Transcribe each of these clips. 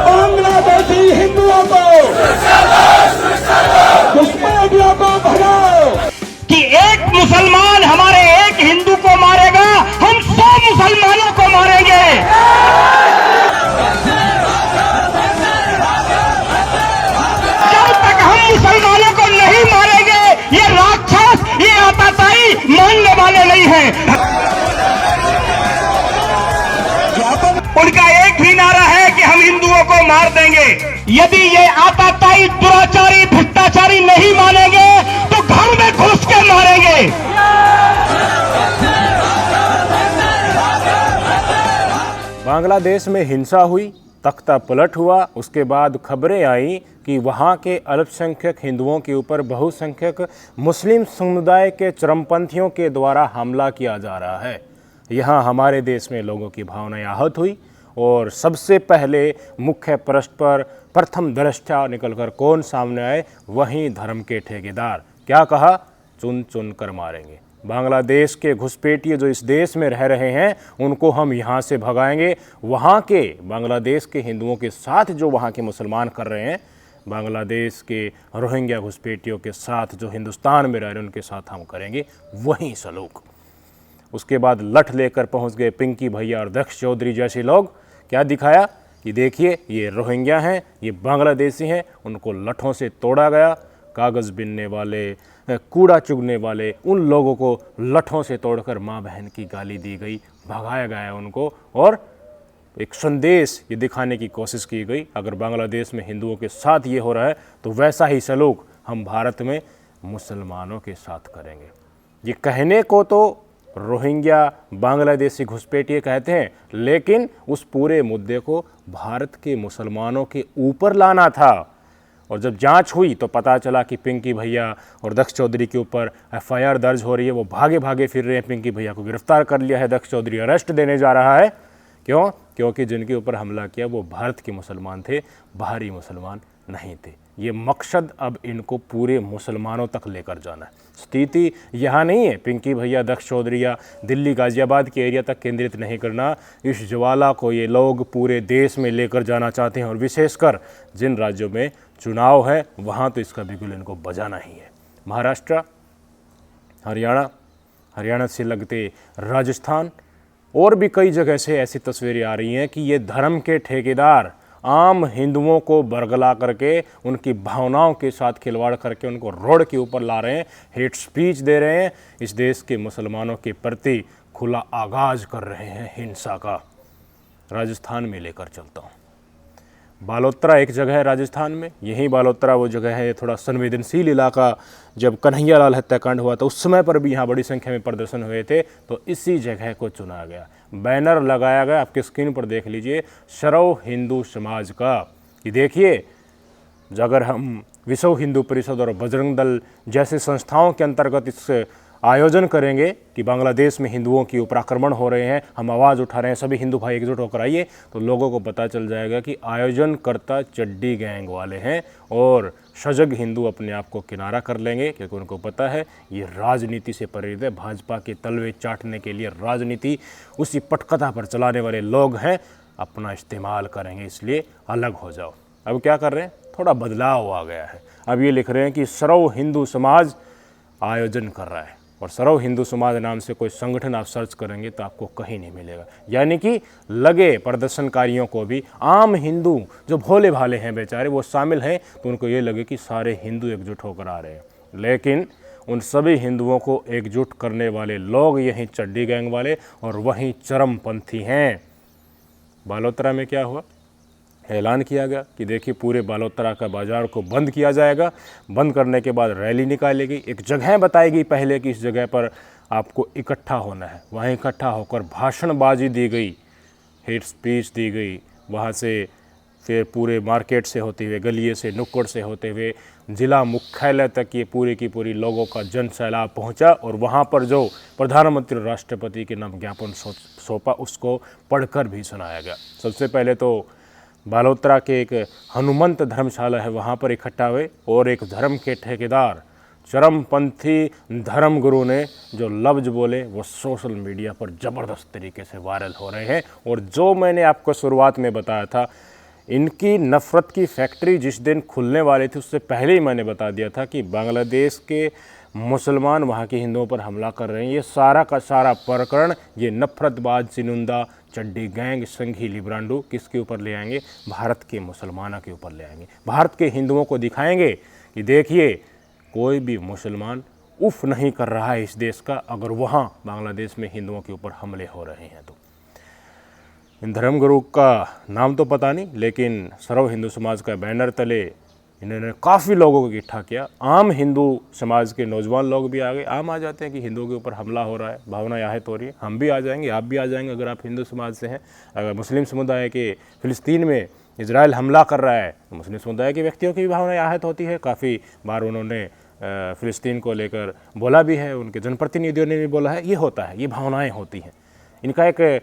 बांग्लादेशी हिंदुओं को घुसपैठियों को भगाओ। कि एक मुसलमान हमारे एक हिंदू को मारेगा, हम 100 मुसलमानों को मारेंगे। जब तक हम मुसलमानों को नहीं मारेंगे, ये राक्षस, ये आतताई मानने वाले नहीं हैं। उनका एक ही नारा है कि हम हिंदुओं को मार देंगे। यदि ये आतताई, दुराचारी, भ्रष्टाचारी नहीं मानेंगे तो घर में घुस के मारेंगे। बांग्लादेश में हिंसा हुई, तख्ता पलट हुआ। उसके बाद खबरें आई कि वहाँ के अल्पसंख्यक हिंदुओं के ऊपर बहुसंख्यक मुस्लिम समुदाय के चरमपंथियों के द्वारा हमला किया जा रहा है। यहाँ हमारे देश में लोगों की भावनाएं आहत हुई और सबसे पहले मुख्य पृष्ठ पर प्रथम दृष्टा निकलकर कौन सामने आए? वहीं धर्म के ठेकेदार। क्या कहा? चुन चुन कर मारेंगे। बांग्लादेश के घुसपैठिए जो इस देश में रह रहे हैं उनको हम यहाँ से भगाएंगे। वहाँ के बांग्लादेश के हिंदुओं के साथ जो वहाँ के मुसलमान कर रहे हैं, बांग्लादेश के रोहिंग्या घुसपैठियों के साथ जो हिंदुस्तान में रह रहे हैं उनके साथ हम करेंगे वहीं सलूक। उसके बाद लठ लेकर पहुंच गए पिंकी भैया और दक्ष चौधरी जैसे लोग। क्या दिखाया कि देखिए ये रोहिंग्या हैं, ये बांग्लादेशी हैं, उनको लठों से तोड़ा गया। कागज़ बिनने वाले, कूड़ा चुगने वाले उन लोगों को लठों से तोड़कर माँ बहन की गाली दी गई, भगाया गया उनको। और एक संदेश ये दिखाने की कोशिश की गई, अगर बांग्लादेश में हिंदुओं के साथ ये हो रहा है तो वैसा ही सलूक हम भारत में मुसलमानों के साथ करेंगे। ये कहने को तो रोहिंग्या बांग्लादेशी घुसपैठिए कहते हैं, लेकिन उस पूरे मुद्दे को भारत के मुसलमानों के ऊपर लाना था। और जब जांच हुई तो पता चला कि पिंकी भैया और दक्ष चौधरी के ऊपर एफआईआर दर्ज हो रही है। वो भागे भागे फिर रहे हैं। पिंकी भैया को गिरफ्तार कर लिया है, दक्ष चौधरी अरेस्ट देने जा रहा है। क्यों? क्योंकि जिनके ऊपर हमला किया वो भारत के मुसलमान थे, बाहरी मुसलमान नहीं थे। ये मकसद अब इनको पूरे मुसलमानों तक लेकर जाना है। स्थिति यहाँ नहीं है पिंकी भैया, दक्ष चौधरी या दिल्ली गाज़ियाबाद के एरिया तक केंद्रित नहीं करना। इस ज्वाला को ये लोग पूरे देश में लेकर जाना चाहते हैं और विशेषकर जिन राज्यों में चुनाव है वहाँ तो इसका बिगुल इनको बजाना ही है। महाराष्ट्र, हरियाणा से लगते राजस्थान और भी कई जगह से ऐसी तस्वीरें आ रही हैं कि ये धर्म के ठेकेदार आम हिंदुओं को बरगला करके, उनकी भावनाओं के साथ खिलवाड़ करके उनको रोड के ऊपर ला रहे हैं, हेट स्पीच दे रहे हैं, इस देश के मुसलमानों के प्रति खुला आगाज कर रहे हैं हिंसा का। राजस्थान में लेकर चलता हूँ। बालोतरा एक जगह है राजस्थान में, यही बालोतरा वो जगह है, थोड़ा संवेदनशील इलाका। जब कन्हैयालाल हत्याकांड हुआ था उस समय पर भी यहाँ बड़ी संख्या में प्रदर्शन हुए थे, तो इसी जगह को चुना गया। बैनर लगाया गया, आपके स्क्रीन पर देख लीजिए, सरव हिंदू समाज का। कि देखिए, अगर हम विश्व हिंदू परिषद और बजरंग दल जैसे संस्थाओं के अंतर्गत इस आयोजन करेंगे कि बांग्लादेश में हिंदुओं के ऊपर आक्रमण हो रहे हैं, हम आवाज़ उठा रहे हैं, सभी हिंदू भाई एकजुट होकर आइए, तो लोगों को पता चल जाएगा कि आयोजनकर्ता चड्डी गैंग वाले हैं और सजग हिंदू अपने आप को किनारा कर लेंगे, क्योंकि उनको पता है ये राजनीति से प्रेरित है। भाजपा के तलवे चाटने के लिए राजनीति उसी पटकथा पर चलाने वाले लोग हैं, अपना इस्तेमाल करेंगे, इसलिए अलग हो जाओ। अब क्या कर रहे हैं? थोड़ा बदलाव आ गया है। अब ये लिख रहे हैं कि सर्व हिंदू समाज आयोजन कर रहा है, और सर्व हिंदू समाज नाम से कोई संगठन आप सर्च करेंगे तो आपको कहीं नहीं मिलेगा। यानी कि लगे प्रदर्शनकारियों को भी आम हिंदू जो भोले भाले हैं बेचारे वो शामिल हैं, तो उनको ये लगे कि सारे हिंदू एकजुट होकर आ रहे हैं। लेकिन उन सभी हिंदुओं को एकजुट करने वाले लोग यहीं चड्डी गैंग वाले और वहीं चरमपंथी हैं। बालोतरा में क्या हुआ? ऐलान किया गया कि देखिए पूरे बालोतरा का बाज़ार को बंद किया जाएगा। बंद करने के बाद रैली निकाली गई, एक जगह बताई गई पहले कि इस जगह पर आपको इकट्ठा होना है। वहाँ इकट्ठा होकर भाषणबाजी दी गई, हेट स्पीच दी गई। वहाँ से फिर पूरे मार्केट से होते हुए, गलिए से, नुक्कड़ से होते हुए जिला मुख्यालय तक ये पूरी की पूरी लोगों का जन सैलाब पहुँचा। और वहाँ पर जो प्रधानमंत्री और राष्ट्रपति के नाम ज्ञापन सौंपा उसको पढ़कर भी सुनाया गया। सबसे पहले तो बालोतरा के एक हनुमंत धर्मशाला है, वहाँ पर इकट्ठा हुए और एक धर्म के ठेकेदार चरमपंथी धर्मगुरु ने जो लफ्ज़ बोले वो सोशल मीडिया पर ज़बरदस्त तरीके से वायरल हो रहे हैं। और जो मैंने आपको शुरुआत में बताया था, इनकी नफ़रत की फैक्ट्री जिस दिन खुलने वाली थी उससे पहले ही मैंने बता दिया था कि बांग्लादेश के मुसलमान वहाँ के हिंदुओं पर हमला कर रहे हैं। ये सारा का सारा प्रकरण, ये नफ़रतबाज चिनुंदा चड्डी गैंग संघी लिब्रांडू किसके ऊपर ले आएंगे? भारत के मुसलमानों के ऊपर ले आएंगे। भारत के हिंदुओं को दिखाएंगे कि देखिए कोई भी मुसलमान उफ नहीं कर रहा है इस देश का, अगर वहाँ बांग्लादेश में हिंदुओं के ऊपर हमले हो रहे हैं तो। इन धर्मगुरु का नाम तो पता नहीं, लेकिन सर्व हिंदू समाज का बैनर तले इन्होंने काफ़ी लोगों को इकट्ठा किया। आम हिंदू समाज के नौजवान लोग भी आ गए, आम आ जाते हैं कि हिंदुओं के ऊपर हमला हो रहा है, भावना आहत हो रही है, हम भी आ जाएंगे, आप भी आ जाएंगे अगर आप हिंदू समाज से हैं। अगर मुस्लिम समुदाय के फ़िलिस्तीन में इजराइल हमला कर रहा है तो मुस्लिम समुदाय के व्यक्तियों की भी भावना आहत होती है। काफ़ी बार उन्होंने फ़िलिस्तीन को लेकर बोला भी है, उनके जनप्रतिनिधियों ने भी बोला है। ये होता है, ये भावनाएँ होती हैं। इनका एक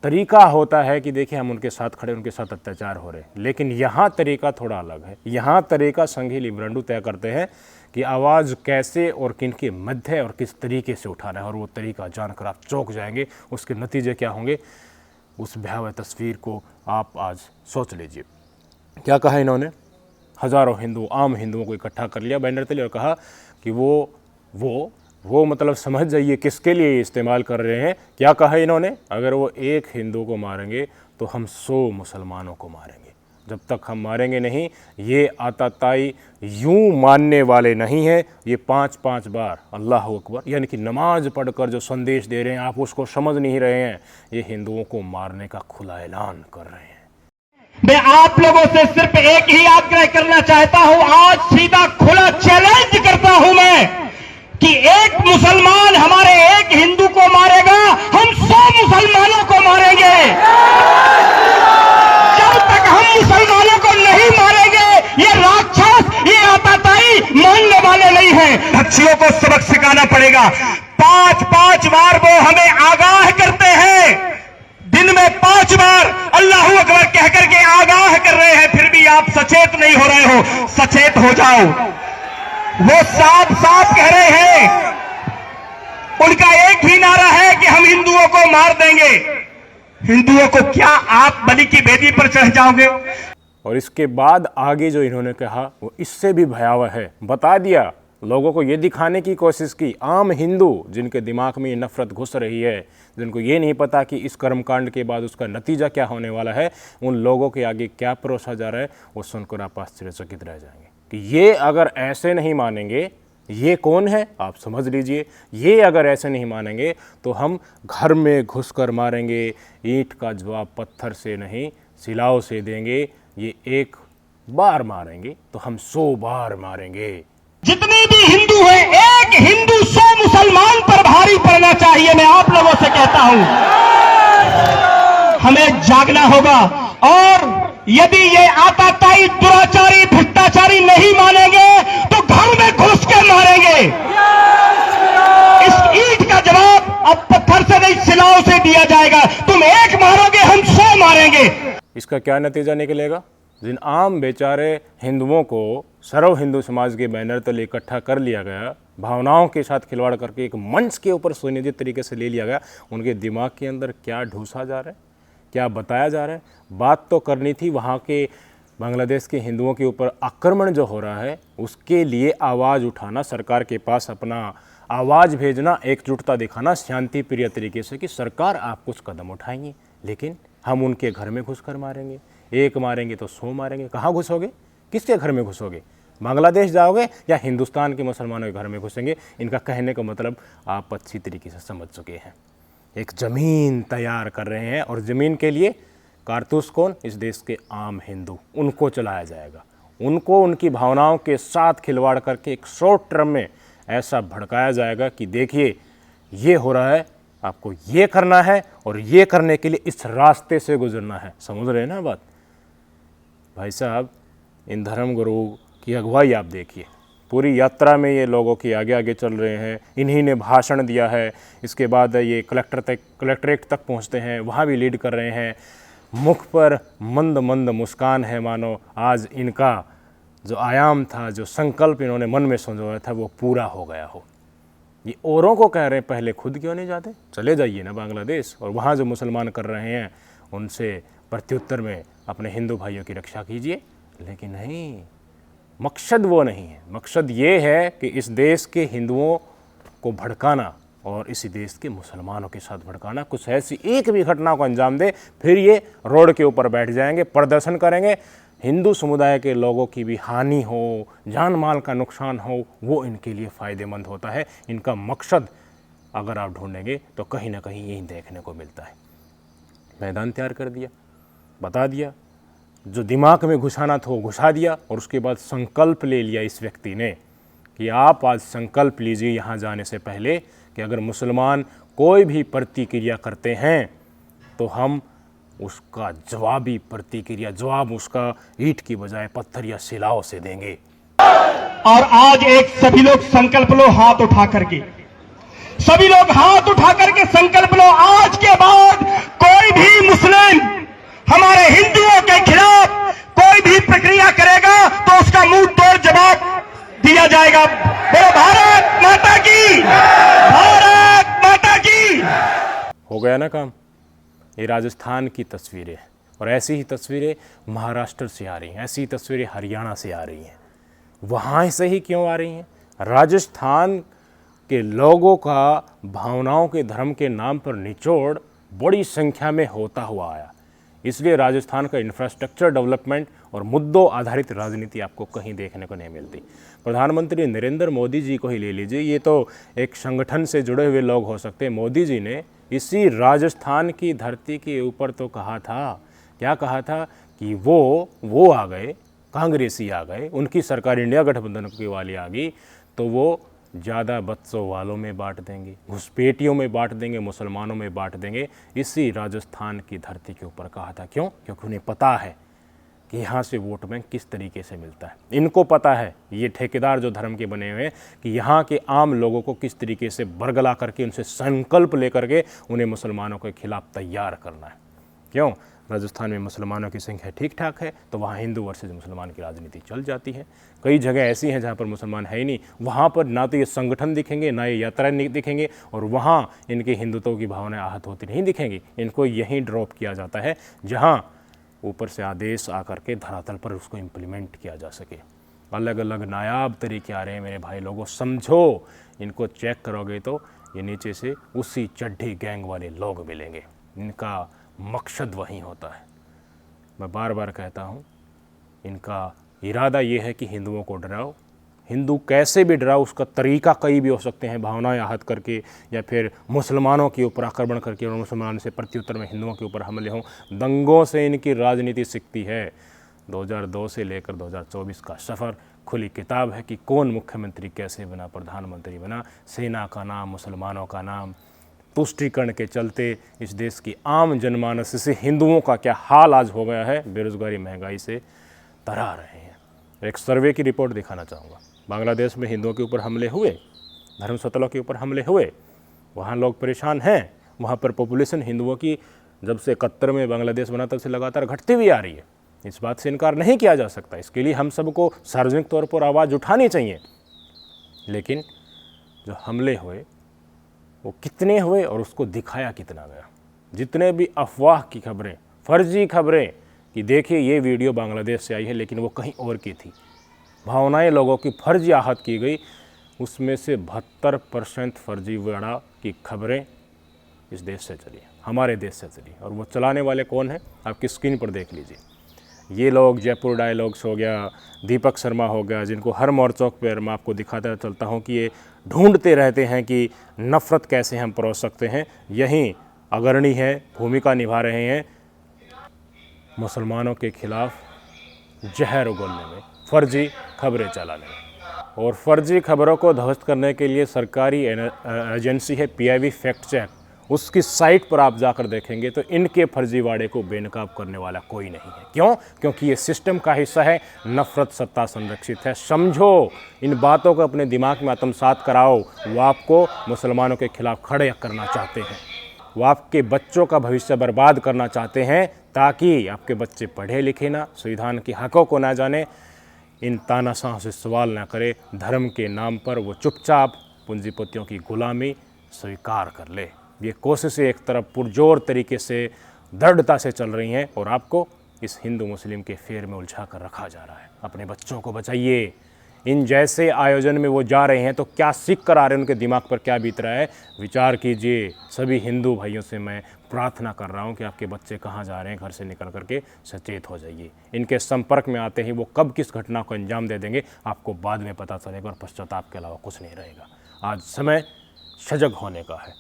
तरीका होता है कि देखिए हम उनके साथ खड़े, उनके साथ अत्याचार हो रहे हैं। लेकिन यहाँ तरीका थोड़ा अलग है। यहाँ तरीका संघी लिब्रांडू तय करते हैं कि आवाज़ कैसे और किन के मध्य और किस तरीके से उठाना है, और वो तरीका जानकर आप चौंक जाएंगे। उसके नतीजे क्या होंगे, उस भयावह तस्वीर को आप आज सोच लीजिए। क्या कहा इन्होंने? हज़ारों हिंदू, आम हिंदुओं को इकट्ठा कर लिया बैनर तले और कहा कि वो मतलब समझ जाइए किसके लिए इस्तेमाल कर रहे हैं। क्या कहा इन्होंने? अगर वो एक हिंदू को मारेंगे तो हम 100 मुसलमानों को मारेंगे। जब तक हम मारेंगे नहीं, ये आताताई यूं मानने वाले नहीं हैं। ये 5-5 बार अल्लाह अकबर यानी कि नमाज पढ़कर जो संदेश दे रहे हैं, आप उसको समझ नहीं रहे हैं। ये हिंदुओं को मारने का खुला ऐलान कर रहे हैं। मैं आप लोगों से सिर्फ एक ही आग्रह करना चाहता हूं, आज सीधा खुला चैलेंज करता हूं मैं कि एक मुसलमान हमारे एक हिंदू को मारेगा, हम 100 मुसलमानों को मारेंगे। जब तक हम मुसलमानों को नहीं मारेंगे, ये राक्षस, ये आताताई मानने वाले नहीं हैं। बच्चियों को सबक सिखाना पड़ेगा। 5-5 बार वो हमें आगाह करते हैं, दिन में 5 बार अल्लाहू अकबर कह करके आगाह कर रहे हैं, फिर भी आप सचेत नहीं हो रहे हो। सचेत हो जाओ। वो साफ साफ कह रहे हैं, उनका एक ही नारा है कि हम हिंदुओं को मार देंगे। हिंदुओं को क्या आप बलि की बेदी पर चढ़ जाओगे? और इसके बाद आगे जो इन्होंने कहा वो इससे भी भयावह है। बता दिया, लोगों को ये दिखाने की कोशिश की, आम हिंदू जिनके दिमाग में ये नफ़रत घुस रही है, जिनको ये नहीं पता कि इस कर्मकांड के बाद उसका नतीजा क्या होने वाला है, उन लोगों के आगे क्या परोसा जा रहा है, वो सुनकर आप आश्चर्यचकित रह जाएंगे कि ये अगर ऐसे नहीं मानेंगे, ये कौन है आप समझ लीजिए। ये अगर ऐसे नहीं मानेंगे तो हम घर में घुसकर मारेंगे, ईंट का जवाब पत्थर से नहीं सिलाओ से देंगे। ये एक बार मारेंगे तो हम 100 बार मारेंगे। जितने भी हिंदू हैं, एक हिंदू 100 मुसलमान पर भारी पड़ना चाहिए। मैं आप लोगों से कहता हूं, हमें जागना होगा। और यदि ये आताताई दुराचारी भ्रष्टाचारी नहीं मानेंगे तो घर में घुस के मारेंगे। इस ईंट का जवाब अब पत्थर से नहीं सिलाओ से दिया जाएगा। तुम एक मारोगे, हम 100 मारेंगे। इसका क्या नतीजा निकलेगा? जिन आम बेचारे हिंदुओं को सर्व हिंदू समाज के बैनर तले इकट्ठा कर लिया गया, भावनाओं के साथ खिलवाड़ करके एक मंच के ऊपर सुनियोजित तरीके से ले लिया गया, उनके दिमाग के अंदर क्या ढूंसा जा रहा है, क्या बताया जा रहा है? बात तो करनी थी वहाँ के बांग्लादेश के हिंदुओं के ऊपर आक्रमण जो हो रहा है उसके लिए आवाज़ उठाना, सरकार के पास अपना आवाज़ भेजना, एकजुटता दिखाना शांति प्रिय तरीके से कि सरकार आप कुछ कदम उठाएंगे, लेकिन हम उनके घर में घुसकर मारेंगे। एक मारेंगे तो 100 मारेंगे। कहाँ घुसोगे? किसके घर में घुसोगे? बांग्लादेश जाओगे या हिंदुस्तान के मुसलमानों के घर में घुसेंगे? इनका कहने का मतलब आप अच्छी तरीके से समझ चुके हैं। एक ज़मीन तैयार कर रहे हैं और ज़मीन के लिए कारतूस कौन? इस देश के आम हिंदू। उनको चलाया जाएगा, उनको उनकी भावनाओं के साथ खिलवाड़ करके एक शॉर्ट टर्म में ऐसा भड़काया जाएगा कि देखिए ये हो रहा है, आपको ये करना है और ये करने के लिए इस रास्ते से गुजरना है। समझ रहे हैं ना बात? भाई साहब, इन धर्मगुरु की अगुवाई आप देखिए, पूरी यात्रा में ये लोगों के आगे आगे चल रहे हैं। इन्हीं ने भाषण दिया है, इसके बाद ये कलेक्ट्रेट तक पहुंचते हैं, वहाँ भी लीड कर रहे हैं। मुख पर मंद मंद मुस्कान है, मानो आज इनका जो आयाम था, जो संकल्प इन्होंने मन में संजोया था, वो पूरा हो गया हो। ये औरों को कह रहे हैं, पहले खुद क्यों नहीं जाते? चले जाइए ना बांग्लादेश, और वहाँ जो मुसलमान कर रहे हैं उनसे प्रत्युत्तर में अपने हिंदू भाइयों की रक्षा कीजिए। लेकिन नहीं, मकसद वो नहीं है। मकसद ये है कि इस देश के हिंदुओं को भड़काना और इसी देश के मुसलमानों के साथ भड़काना। कुछ ऐसी एक भी घटना को अंजाम दे, फिर ये रोड के ऊपर बैठ जाएंगे, प्रदर्शन करेंगे। हिंदू समुदाय के लोगों की भी हानि हो, जान माल का नुकसान हो, वो इनके लिए फ़ायदेमंद होता है। इनका मकसद अगर आप ढूंढेंगे तो कहीं ना कहीं यही देखने को मिलता है। मैदान तैयार कर दिया, बता दिया, जो दिमाग में घुसाना था वो घुसा दिया, और उसके बाद संकल्प ले लिया इस व्यक्ति ने कि आप आज संकल्प लीजिए यहाँ जाने से पहले कि अगर मुसलमान कोई भी प्रतिक्रिया करते हैं तो हम उसका जवाबी प्रतिक्रिया, जवाब उसका ईंट की बजाय पत्थर या शिलाओं से देंगे। और आज एक सभी लोग संकल्प लो, हाथ उठा करके, सभी लोग हाथ उठा करके संकल्प लो, आज के बाद कोई भी मुस्लिम हमारे हिंदुओं के खिलाफ कोई भी प्रक्रिया करेगा तो उसका मुंह तोड़ जवाब दिया जाएगा। बोलो भारत माता की, भारत माता की। हो गया ना काम। ये राजस्थान की तस्वीरें हैं, और ऐसी ही तस्वीरें महाराष्ट्र से आ रही हैं, ऐसी ही तस्वीरें हरियाणा से आ रही हैं। वहाँ से ही क्यों आ रही हैं? राजस्थान के लोगों का भावनाओं के, धर्म के नाम पर निचोड़ बड़ी संख्या में होता हुआ आया। इसलिए राजस्थान का इंफ्रास्ट्रक्चर डेवलपमेंट और मुद्दों आधारित राजनीति आपको कहीं देखने को नहीं मिलती। प्रधानमंत्री नरेंद्र मोदी जी को ही ले लीजिए, ये तो एक संगठन से जुड़े हुए लोग हो सकते हैं। मोदी जी ने इसी राजस्थान की धरती के ऊपर तो कहा था, क्या कहा था कि वो आ गए, कांग्रेसी आ गए, उनकी सरकार इंडिया गठबंधन की वाली आ गई तो वो ज़्यादा बच्चों वालों में बांट देंगे, घुसपैठियों में बांट देंगे, मुसलमानों में बांट देंगे। इसी राजस्थान की धरती के ऊपर कहा था। क्यों? क्योंकि उन्हें पता है कि यहाँ से वोट बैंक किस तरीके से मिलता है। इनको पता है, ये ठेकेदार जो धर्म के बने हुए हैं, कि यहाँ के आम लोगों को किस तरीके से बरगला करके, उनसे संकल्प लेकर के उन्हें मुसलमानों के खिलाफ तैयार करना है। क्यों? राजस्थान में मुसलमानों की संख्या ठीक ठाक है, तो वहाँ हिंदू वर्सेज मुसलमान की राजनीति चल जाती है। कई जगह ऐसी हैं जहाँ पर मुसलमान है ही नहीं, वहाँ पर ना तो ये संगठन दिखेंगे, ना ये यात्राएं दिखेंगे, और वहाँ इनके हिंदुत्व की भावनाएं आहत होती नहीं दिखेंगी। इनको यहीं ड्रॉप किया जाता है जहाँ ऊपर से आदेश आकर के धरातल पर उसको इम्प्लीमेंट किया जा सके। अलग अलग नायाब तरीके आ रहे हैं मेरे भाई लोगों, समझो। इनको चेक करोगे तो ये नीचे से उसी चड्ढी गैंग वाले लोग मिलेंगे। इनका मकसद वही होता है। मैं बार बार कहता हूँ, इनका इरादा ये है कि हिंदुओं को डराओ। हिंदू कैसे भी डराओ, उसका तरीका कई भी हो सकते हैं, भावनाएं आहत करके, या फिर मुसलमानों के ऊपर आक्रमण करके और मुसलमान से प्रत्युत्तर में हिंदुओं के ऊपर हमले हों। दंगों से इनकी राजनीति सीखती है। 2002 से लेकर 2024 का सफ़र खुली किताब है कि कौन मुख्यमंत्री कैसे बना, प्रधानमंत्री बना। सेना का नाम, मुसलमानों का नाम, तुष्टीकरण के चलते इस देश की आम जनमानस से हिंदुओं का क्या हाल आज हो गया है। बेरोजगारी, महंगाई से तरा रहे हैं। एक सर्वे की रिपोर्ट दिखाना चाहूँगा। बांग्लादेश में हिंदुओं के ऊपर हमले हुए, धर्मस्थलों के ऊपर हमले हुए, वहाँ लोग परेशान हैं। वहाँ पर पॉपुलेशन हिंदुओं की जब से 71 में बांग्लादेश बना तब से लगातार घटती हुई आ रही है। इस बात से इनकार नहीं किया जा सकता। इसके लिए हम सबको सार्वजनिक तौर पर आवाज़ उठानी चाहिए। लेकिन जो हमले हुए वो कितने हुए और उसको दिखाया कितना गया। जितने भी अफवाह की खबरें, फर्जी खबरें कि देखिए ये वीडियो बांग्लादेश से आई है लेकिन वो कहीं और की थी, भावनाएं लोगों की फर्जी आहत की गई, उसमें से 72% फर्जीवाड़ा की खबरें इस देश से चली, हमारे देश से चली। और वो चलाने वाले कौन हैं, आपकी स्क्रीन पर देख लीजिए। ये लोग, जयपुर डायलॉग्स हो गया, दीपक शर्मा हो गया, जिनको हर मोर्चों पर मैं आपको दिखाता चलता हूँ कि ये ढूंढते रहते हैं कि नफ़रत कैसे हम परोस सकते हैं। यहीं अग्रणी है, भूमिका निभा रहे हैं मुसलमानों के खिलाफ जहर उगलने में, फर्जी खबरें चलाने में। और फर्जी खबरों को ध्वस्त करने के लिए सरकारी एजेंसी है PIB फैक्ट चेक, उसकी साइट पर आप जाकर देखेंगे तो इनके फर्जीवाड़े को बेनकाब करने वाला कोई नहीं है। क्यों? क्योंकि ये सिस्टम का हिस्सा है, नफरत सत्ता संरक्षित है। समझो, इन बातों को अपने दिमाग में आत्मसात कराओ। वो आपको मुसलमानों के खिलाफ खड़े करना चाहते हैं, वो आपके बच्चों का भविष्य बर्बाद करना चाहते हैं ताकि आपके बच्चे पढ़े लिखे ना, संविधान के हकों को ना जाने, इन तानाशाह से सवाल न करे, धर्म के नाम पर वो चुपचाप पूंजीपतियों की गुलामी स्वीकार कर ले। ये कोशिशें एक तरफ पुरजोर तरीके से दृढ़ता से चल रही हैं और आपको इस हिंदू मुस्लिम के फेर में उलझा कर रखा जा रहा है। अपने बच्चों को बचाइए। इन जैसे आयोजन में वो जा रहे हैं तो क्या सीख कर आ रहे हैं, उनके दिमाग पर क्या बीत रहा है, विचार कीजिए। सभी हिंदू भाइयों से मैं प्रार्थना कर रहा हूं कि आपके बच्चे कहाँ जा रहे हैं, घर से निकल करके सचेत हो जाइए। इनके संपर्क में आते ही वो कब किस घटना को अंजाम दे देंगे आपको बाद में पता चलेगा और पश्चाताप के अलावा कुछ नहीं रहेगा। आज समय सजग होने का है।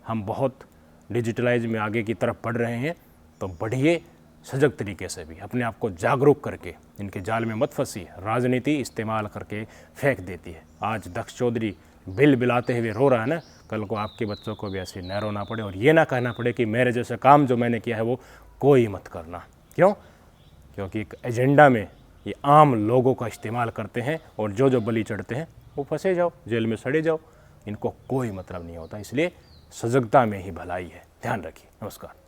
हम बहुत डिजिटलाइज में आगे की तरफ बढ़ रहे हैं, तो बढ़िए सजग तरीके से भी अपने आप को जागरूक करके इनके जाल में मत फंसी। राजनीति इस्तेमाल करके फेंक देती है। आज दक्ष चौधरी बिल बिलाते हुए रो रहा है ना, कल को आपके बच्चों को भी ऐसे न रोना पड़े और ये ना कहना पड़े कि मेरे जैसा काम जो मैंने किया है वो कोई मत करना। क्यों? क्योंकि एक एजेंडा में ये आम लोगों का इस्तेमाल करते हैं और जो बलि चढ़ते हैं वो फंसे जाओ, जेल में सड़े जाओ। इनको कोई मतलब नहीं होता। इसलिए सजगता में ही भलाई है। ध्यान रखिए। नमस्कार।